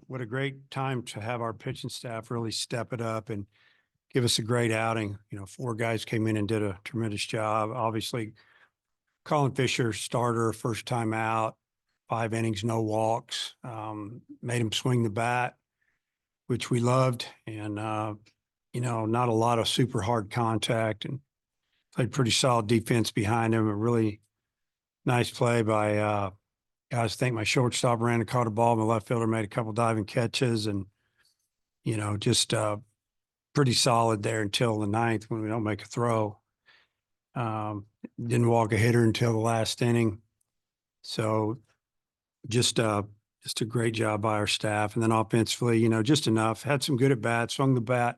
what a great time to have our pitching staff really step it up and give us a great outing. You know, 4 guys came in and did a tremendous job. Obviously, Colin Fischer, starter, first time out, 5 innings, no walks, made him swing the bat, which we loved. And, not a lot of super hard contact, and played pretty solid defense behind him. A really nice play by, guys. I think my shortstop ran and caught a ball. My left fielder made a couple diving catches, and, just pretty solid there until the 9th when we don't make a throw. Didn't walk a hitter until the last inning. So just a great job by our staff. And then offensively, just enough. Had some good at bats, swung the bat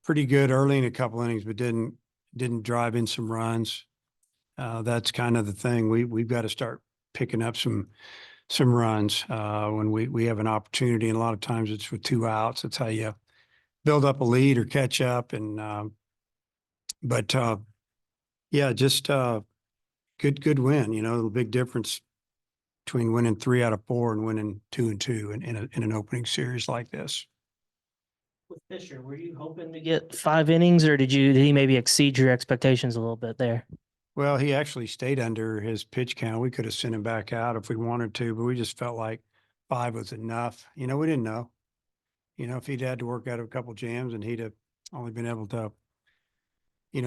pretty good early in a couple innings, but didn't drive in some runs. That's kind of the thing. We've got to start picking up some runs when we have an opportunity. And a lot of times it's with 2 outs. That's how you build up a lead or catch up. And just good win. The big difference between winning 3 out of 4 and winning 2 and 2 in an opening series like this. With Fisher, were you hoping to get 5 innings, or did he maybe exceed your expectations a little bit there? Well, he actually stayed under his pitch count. We could have sent him back out if we wanted to, but we just felt like 5 was enough. We didn't know. If he'd had to work out a couple jams and he'd have only been able to,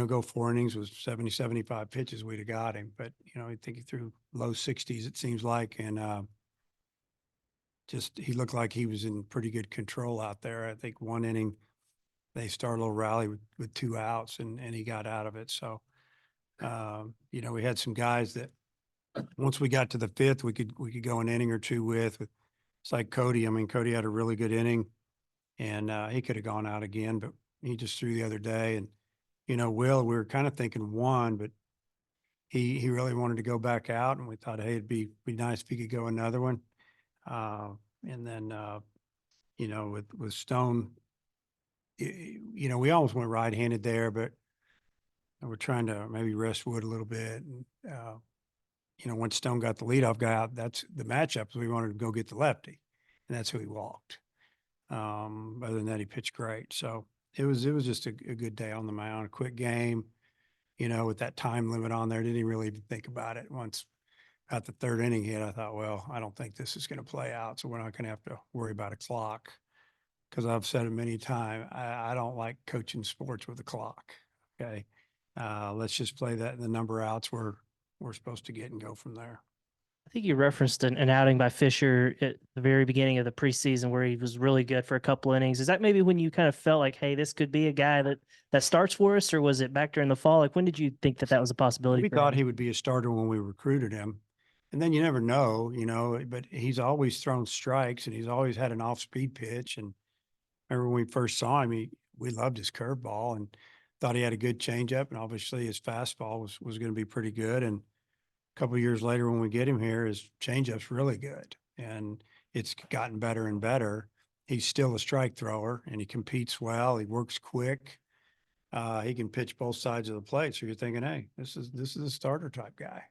go 4 innings with 70, 75 pitches, we'd have got him. But, I think he threw low 60s, it seems like. And he looked like he was in pretty good control out there. I think 1 inning, they started a little rally with 2 outs and he got out of it. So, we had some guys that once we got to the 5th, we could go an inning or 2 with. It's like Cody. I mean, Cody had a really good inning, and he could have gone out again, but he just threw the other day. And, Will, we were kind of thinking 1, but he really wanted to go back out, and we thought, hey, it'd be nice if he could go another one. And then, with Stone, we almost went right-handed there, but we're trying to maybe rest Wood a little bit. And, once Stone got the leadoff guy out, that's the matchup. We wanted to go get the lefty, and that's who he walked. Other than that, he pitched great. So it was just a good day on the mound, a quick game, with that time limit on there. Didn't even really even think about it. Once at the 3rd inning hit, I thought, well, I don't think this is going to play out. So we're not going to have to worry about a clock, because I've said it many times. I don't like coaching sports with a clock. Okay. Let's just play the number of outs we're supposed to get and go from there. I think you referenced an outing by Fisher at the very beginning of the preseason where he was really good for a couple innings. Is that maybe when you kind of felt like, hey, this could be a guy that starts for us, or was it back during the fall? Like, when did you think that was a possibility? We thought he would be a starter when we recruited him. And then you never know, but he's always thrown strikes, and he's always had an off-speed pitch. And remember when we first saw him, we loved his curveball and thought he had a good changeup, and obviously his fastball was going to be pretty good. And a couple of years later, when we get him here, his changeup's really good, and it's gotten better and better. He's still a strike thrower, and he competes well. He works quick. He can pitch both sides of the plate. So you're thinking, hey, this is a starter type guy.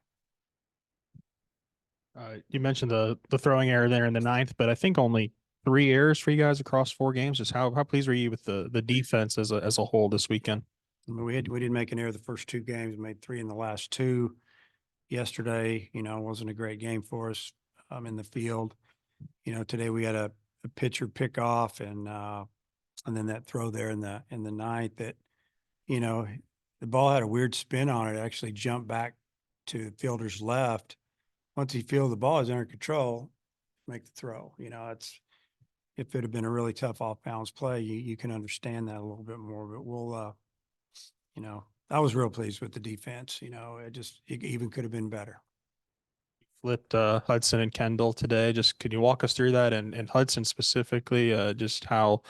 You mentioned the throwing error there in the 9th, but I think only 3 errors for you guys across 4 games. Just how pleased were you with the defense as a whole this weekend? I mean, we didn't make an error the first 2 games. We made 3 in the last 2. Yesterday, wasn't a great game for us in the field. Today we had a pitcher pick off, and then that throw there in the 9th that, the ball had a weird spin on it. It actually jumped back to the fielder's left. Once he feels the ball is under control, make the throw. If it had been a really tough off-balance play, you can understand that a little bit more. But we'll, I was real pleased with the defense. It even could have been better. Flipped Hudson and Kendall today. Just can you walk us through that, and Hudson specifically, just how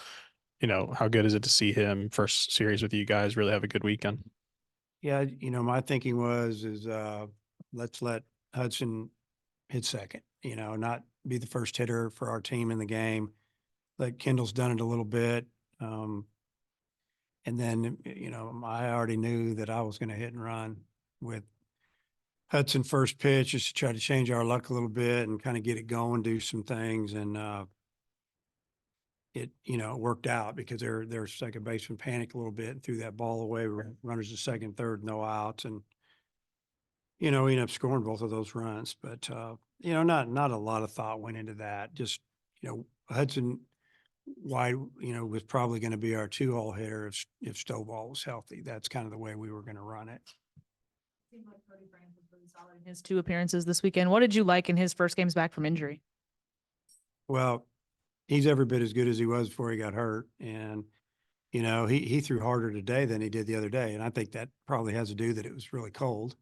good is it to see him first series with you guys really have a good weekend? Yeah, my thinking is let's let Hudson hit second, not be the first hitter for our team in the game. Like Kendall's done it a little bit. And then, I already knew that I was going to hit and run with Hudson first pitch, just to try to change our luck a little bit and kind of get it going, do some things. And, it, worked out because their second baseman panicked a little bit and threw that ball away. Runners to second, third, no outs. And, we ended up scoring both of those runs. But, not a lot of thought went into that. Just, Hudson White, was probably going to be our 2-hole hitter if Stovall was healthy. That's kind of the way we were going to run it. Seemed like Cody Frank was really solid in his 2 appearances this weekend. What did you like in his first games back from injury? Well, he's every bit as good as he was before he got hurt. And, he threw harder today than he did the other day. And I think that probably has to do that it was really cold.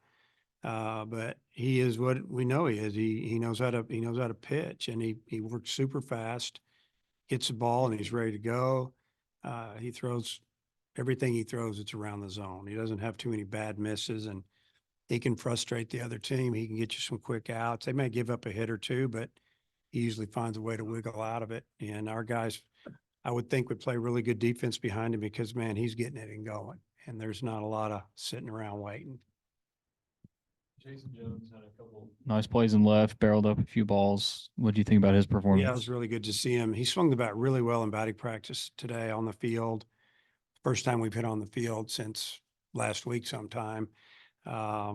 But he is what we know he is. He knows how to pitch, and he works super fast, hits the ball, and he's ready to go. He throws everything he throws, it's around the zone. He doesn't have too many bad misses, and he can frustrate the other team. He can get you some quick outs. They may give up a hit or two, but he usually finds a way to wiggle out of it. And our guys, I would think, would play really good defense behind him because, man, he's getting it and going. And there's not a lot of sitting around waiting. Jason Jones had a couple nice plays in left, barreled up a few balls. What do you think about his performance? Yeah, it was really good to see him. He swung the bat really well in batting practice today on the field. First time we've hit on the field since last week sometime. I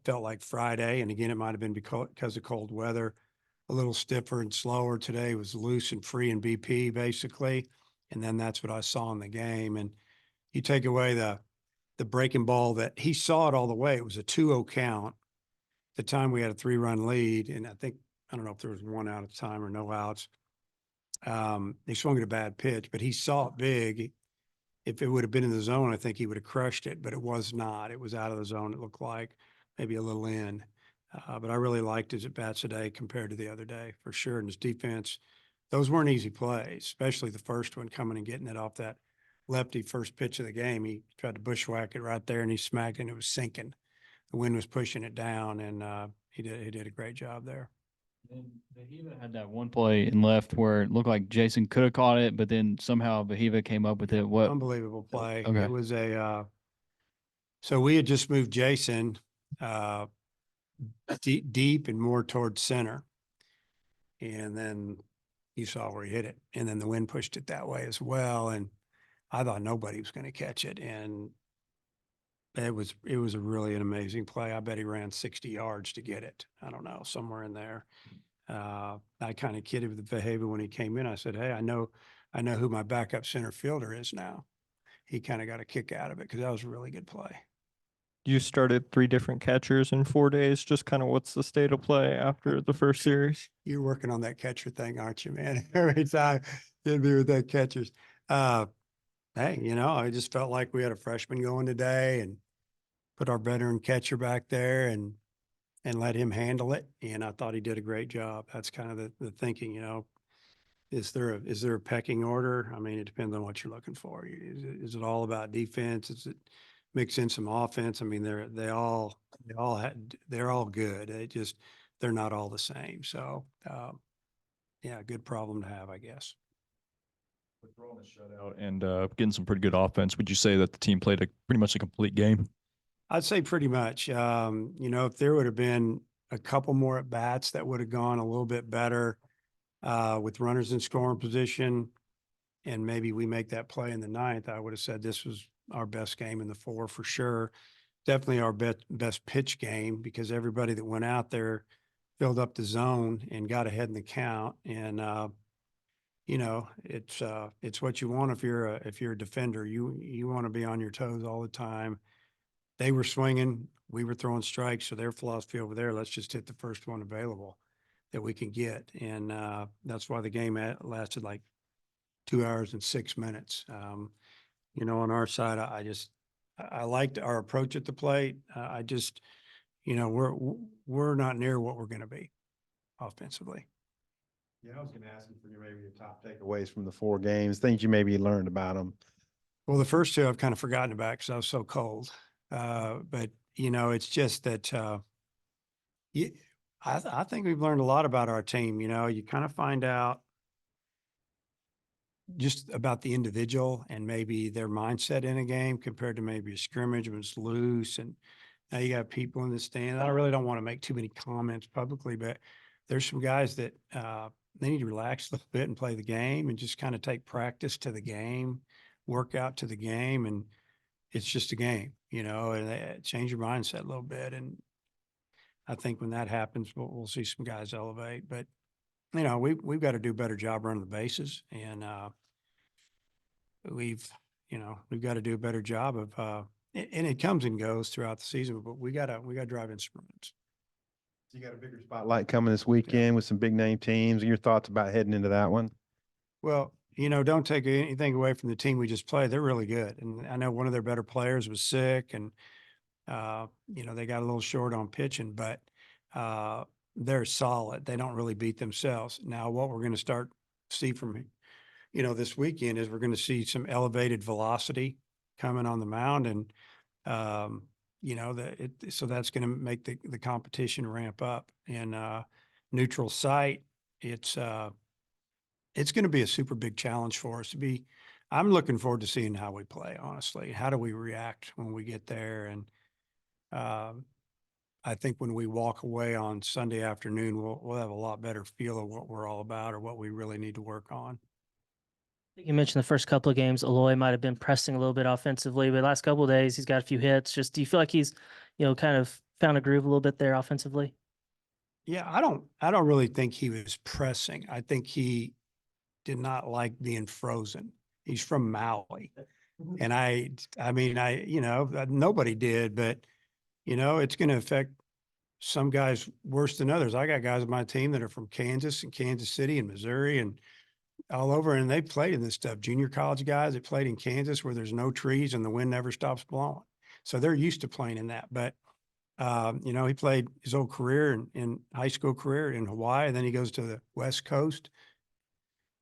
felt like Friday, and again, it might have been because of cold weather, a little stiffer and slower. Today was loose and free in BP, basically. And then that's what I saw in the game. And you take away the breaking ball that he saw it all the way. It was a 2-0 count. At the time we had a 3-run lead, and I don't know if there was 1 out at the time or no outs. They swung at a bad pitch, but he saw it big. If it would have been in the zone, I think he would have crushed it, but it was not. It was out of the zone. It looked like maybe a little in. But I really liked his at-bats today compared to the other day, for sure. And his defense, those weren't easy plays, especially the first one, coming and getting it off that lefty first pitch of the game. He tried to bushwhack it right there, and he smacked it, and it was sinking. The wind was pushing it down, and he did a great job there. And Vahiva had that one play in left where it looked like Jason could have caught it, but then somehow Vahiva came up with it. What? Unbelievable play. Okay. It was so we had just moved Jason deep and more towards center. And then you saw where he hit it. And then the wind pushed it that way as well. And I thought nobody was going to catch it. And it was a really an amazing play. I bet he ran 60 yards to get it. I don't know, somewhere in there. I kind of kidded with the Vahiva when he came in. I said, hey, I know who my backup center fielder is now. He kind of got a kick out of it because that was a really good play. You started 3 different catchers in 4 days. Just kind of what's the state of play after the first series? You're working on that catcher thing, aren't you, man? Every time you'd be with that catchers. Hey, I just felt like we had a freshman going today and put our veteran catcher back there and let him handle it. And I thought he did a great job. That's kind of the thinking, Is there a pecking order? I mean, it depends on what you're looking for. Is it all about defense? Is it mix in some offense? I mean, they're all good. They're not all the same. So, yeah, good problem to have, I guess. With throwing a shutout and getting some pretty good offense, would you say that the team played pretty much a complete game? I'd say pretty much. If there would have been a couple more at bats that would have gone a little bit better with runners in scoring position, and maybe we make that play in the 9th, I would have said this was our best game in the 4 for sure. Definitely our best pitch game because everybody that went out there filled up the zone and got ahead in the count. And it's what you want if you're a defender. You want to be on your toes all the time. They were swinging, we were throwing strikes, so their philosophy over there, let's just hit the first one available that we can get. And that's why the game lasted like 2 hours and 6 minutes. On our side, I liked our approach at the plate. We're not near what we're going to be offensively. Yeah, I was going to ask you for maybe your top takeaways from the 4 games, things you maybe learned about them. Well, the first 2 I've kind of forgotten about because I was so cold. But it's just that I think we've learned a lot about our team. You kind of find out just about the individual and maybe their mindset in a game compared to maybe a scrimmage when it's loose. And now you got people in the stand. I really don't want to make too many comments publicly, but there's some guys that they need to relax a little bit and play the game and just kind of take practice to the game, work out to the game. And it's just a game, and change your mindset a little bit. And I think when that happens, we'll see some guys elevate, but we've got to do a better job running the bases, and we've got to do a better job of, and it comes and goes throughout the season, but we got to drive in some runs. You got a bigger spotlight coming this weekend with some big name teams. Your thoughts about heading into that one? Well, don't take anything away from the team we just played. They're really good. And I know one of their better players was sick, and, they got a little short on pitching, but they're solid. They don't really beat themselves. Now, what we're going to start to see from, this weekend is we're going to see some elevated velocity coming on the mound. And, so that's going to make the competition ramp up. And neutral site, it's going to be a super big challenge for us I'm looking forward to seeing how we play, honestly. How do we react when we get there? And I think when we walk away on Sunday afternoon, we'll have a lot better feel of what we're all about or what we really need to work on. You mentioned the first couple of games, Aloy might have been pressing a little bit offensively, but last couple of days he's got a few hits. Just do you feel like he's, kind of found a groove a little bit there offensively? Yeah, I don't really think he was pressing. I think he did not like being frozen. He's from Maui. And nobody did, but it's going to affect some guys worse than others. I got guys on my team that are from Kansas and Kansas City and Missouri and all over, and they played in this stuff. Junior college guys that played in Kansas where there's no trees and the wind never stops blowing. So they're used to playing in that. But, he played his whole career in high school career in Hawaii. And then he goes to the West Coast.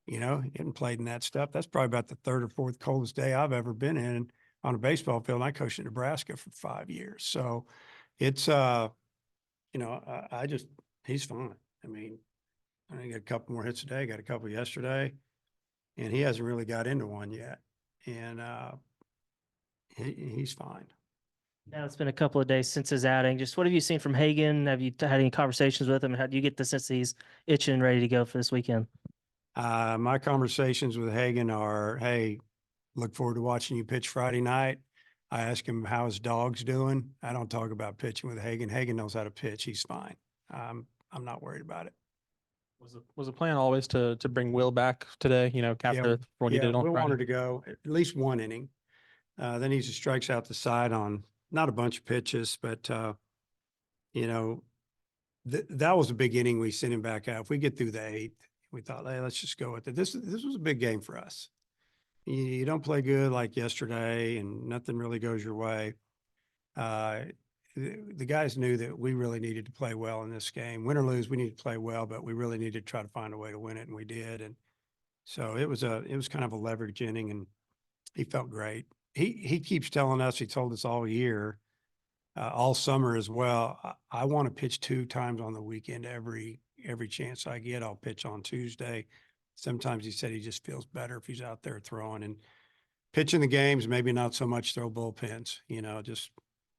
He hadn't played in that stuff. That's probably about the third or fourth coldest day I've ever been in on a baseball field. And I coached in Nebraska for 5 years. So it's, he's fine. I mean, I got a couple more hits today, got a couple yesterday, and he hasn't really got into one yet. And he's fine. Now it's been a couple of days since his outing. Just what have you seen from Hagan? Have you had any conversations with him? And how do you get the sense that he's itching and ready to go for this weekend? My conversations with Hagan are, hey, look forward to watching you pitch Friday night. I ask him how his dog's doing. I don't talk about pitching with Hagan. Hagan knows how to pitch. He's fine. I'm not worried about it. Was the plan always to bring Will back today, after what he did on we Friday? wanted to go at least one inning. Then he just strikes out the side on not a bunch of pitches, but, that was a big inning. We sent him back out. If we get through the eighth, we thought, hey, let's just go with it. This was a big game for us. You don't play good like yesterday and nothing really goes your way. The guys knew that we really needed to play well in this game. Win or lose, we needed to play well, but we really needed to try to find a way to win it, and we did. And so it was kind of a leverage inning, and he felt great. He keeps telling us, he told us all year, all summer as well, I want to pitch 2 times on the weekend. Every chance I get, I'll pitch on Tuesday. Sometimes he said he just feels better if he's out there throwing and pitching the games, maybe not so much throw bullpens, just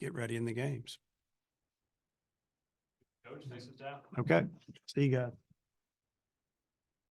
get ready in the games. Coach, thanks for the time. Okay. See you guys.